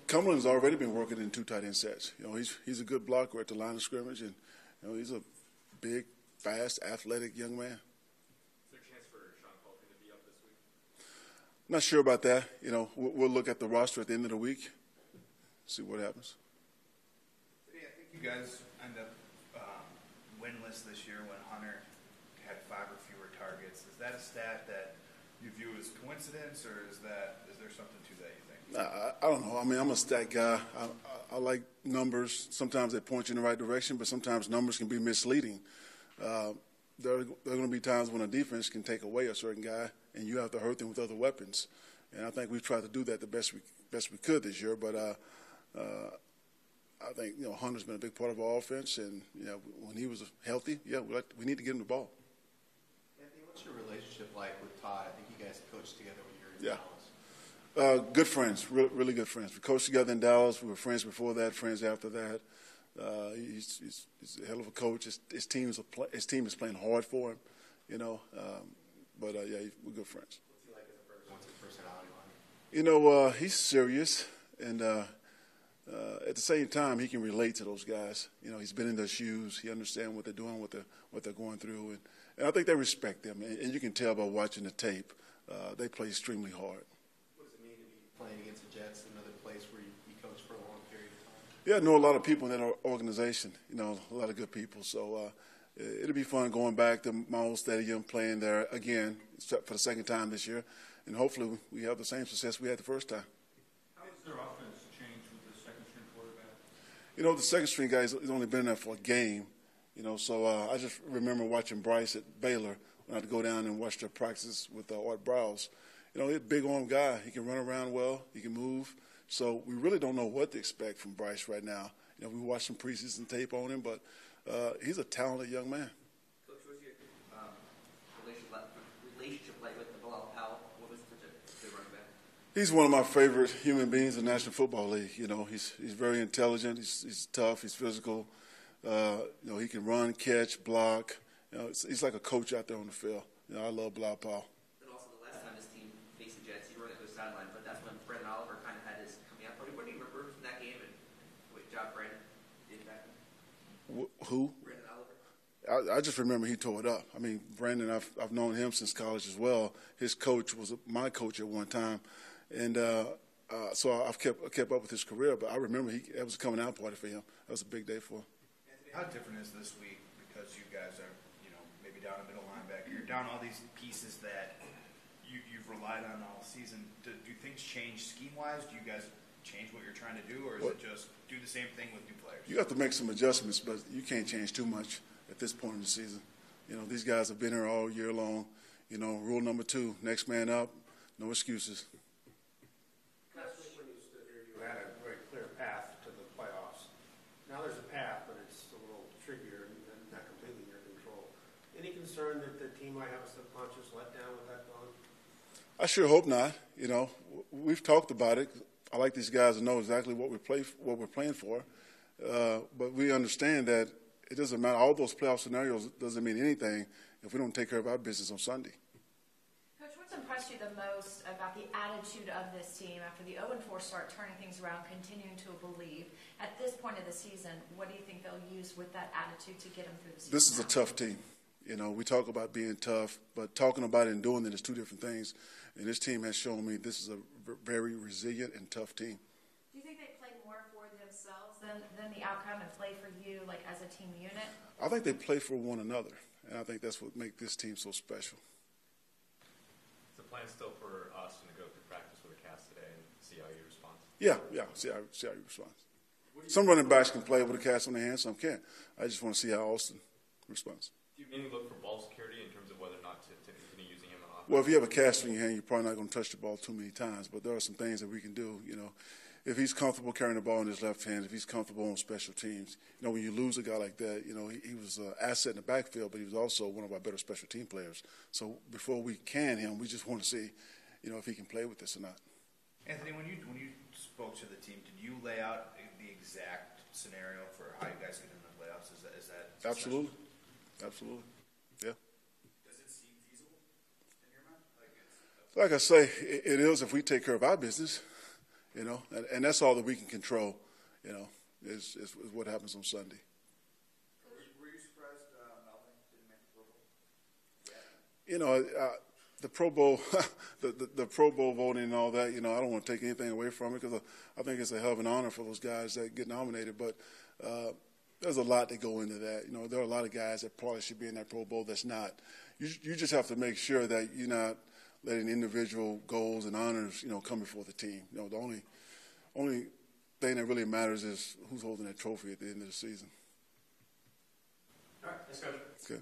Cumberland's already been working in two tight end sets. He's a good blocker at the line of scrimmage, and he's a big, fast, athletic young man. Is there a chance for Sean Culkin to be up this week? Not sure about that. We'll look at the roster at the end of the week, see what happens. I think you guys end up winless this year when Hunter had 5 or fewer targets. Is that a stat that you view as coincidence, or is there something to that, you think? I don't know. I mean, I'm a stat guy. I like numbers. Sometimes they point you in the right direction, but sometimes numbers can be misleading. There are going to be times when a defense can take away a certain guy, and you have to hurt them with other weapons. And I think we've tried to do that the best we could this year. But I think Hunter's been a big part of our offense, and when he was healthy, we need to get him the ball. Anthony, what's your relationship like with Todd? I think you guys coached together when you were in Dallas. Good friends, really good friends. We coached together in Dallas. We were friends before that, friends after that. He's a hell of a coach. His team is playing hard for him, But we're good friends. What's he like as a person? What's his personality like? He's serious, and at the same time, he can relate to those guys. He's been in their shoes. He understands what they're doing, what they're going through, and I think they respect them. And you can tell by watching the tape, they play extremely hard. What does it mean to be playing against the Jets, another place where you coached for a long period of time? Yeah, I know a lot of people in that organization. A lot of good people. So it'll be fun going back to my old stadium, playing there again for the second time this year, and hopefully we have the same success we had the first time. How has their offense changed with the second-string quarterback? The second-string guy has only been there for a game. So I just remember watching Bryce at Baylor when I had to go down and watch their practices with Art Browse. He's a big-arm guy. He can run around well. He can move. So we really don't know what to expect from Bryce right now. We watched some preseason tape on him, but he's a talented young man. Coach, what was your relationship like with the Bilal Powell? What was such a good running back? He's one of my favorite human beings in the National Football League. He's very intelligent. He's tough. He's physical. He can run, catch, block. He's like a coach out there on the field. I love Bilal Powell. And also, the last time this team faced the Jets, you were at the sideline, but that's when Brandon Oliver kind of had his coming out party. What do you remember from that game and what job Brandon did back then? Who? Brandon Oliver. I just remember he tore it up. I mean, Brandon, I've known him since college as well. His coach was my coach at one time, and so I've kept up with his career. But I remember that was a coming out party for him. That was a big day for him. Anthony, how different is this week because you guys are, maybe down a middle linebacker. You're down all these pieces that you've relied on all season. Do things change scheme-wise? Do you guys change what you're trying to do, or is it just do the same thing with new players? You have to make some adjustments, but you can't change too much at this point in the season. These guys have been here all year long. Rule number 2, next man up, no excuses. Last week when you stood here, you had a very clear path to the playoffs. Now there's a path, but it's a little trickier and not completely in your control. Any concern that the team might have a subconscious letdown with that gone? I sure hope not. We've talked about it. I like these guys to know exactly what we're playing for, but we understand that it doesn't matter. All those playoff scenarios doesn't mean anything if we don't take care of our business on Sunday. Coach, what's impressed you the most about the attitude of this team after the 0-4 start, turning things around, continuing to believe? At this point of the season, what do you think they'll use with that attitude to get them through the season? This is a tough team. We talk about being tough, but talking about it and doing it is two different things. And this team has shown me this is a very resilient and tough team. Do you think they play more for themselves than the outcome and play for you, like as a team unit? I think they play for one another, and I think that's what makes this team so special. Is the plan still for Austin to go through practice with a cast today and see how he responds? Yeah, see how he responds. Some running backs can play with a cast on their hand, some can't. I just want to see how Austin responds. Do you mainly look for ball security in terms of whether or not to continue using him on offense? Well, if you have a cast in your hand, you're probably not going to touch the ball too many times. But there are some things that we can do. If he's comfortable carrying the ball in his left hand, if he's comfortable on special teams, when you lose a guy like that, he was an asset in the backfield, but he was also one of our better special team players. So before we can him, we just want to see, if he can play with this or not. Anthony, when you spoke to the team, did you lay out the exact scenario for how you guys get in the playoffs? Is that Absolutely. Absolutely. Yeah. Does it seem feasible in your mind? Like I say, it is if we take care of our business. you know, and that's all that we can control, you know, is what happens on Sunday. Were you surprised Melvin didn't make the Pro Bowl? Yeah. You know, the Pro Bowl, the Pro Bowl voting and all that, you know, I don't want to take anything away from it because I think it's a hell of an honor for those guys that get nominated. But there's a lot that go into that. You know, there are a lot of guys that probably should be in that Pro Bowl that's not. You just have to make sure that you're not letting individual goals and honors, you know, come before the team. You know, the only thing that really matters is who's holding that trophy at the end of the season. All right, thanks, Coach. Okay.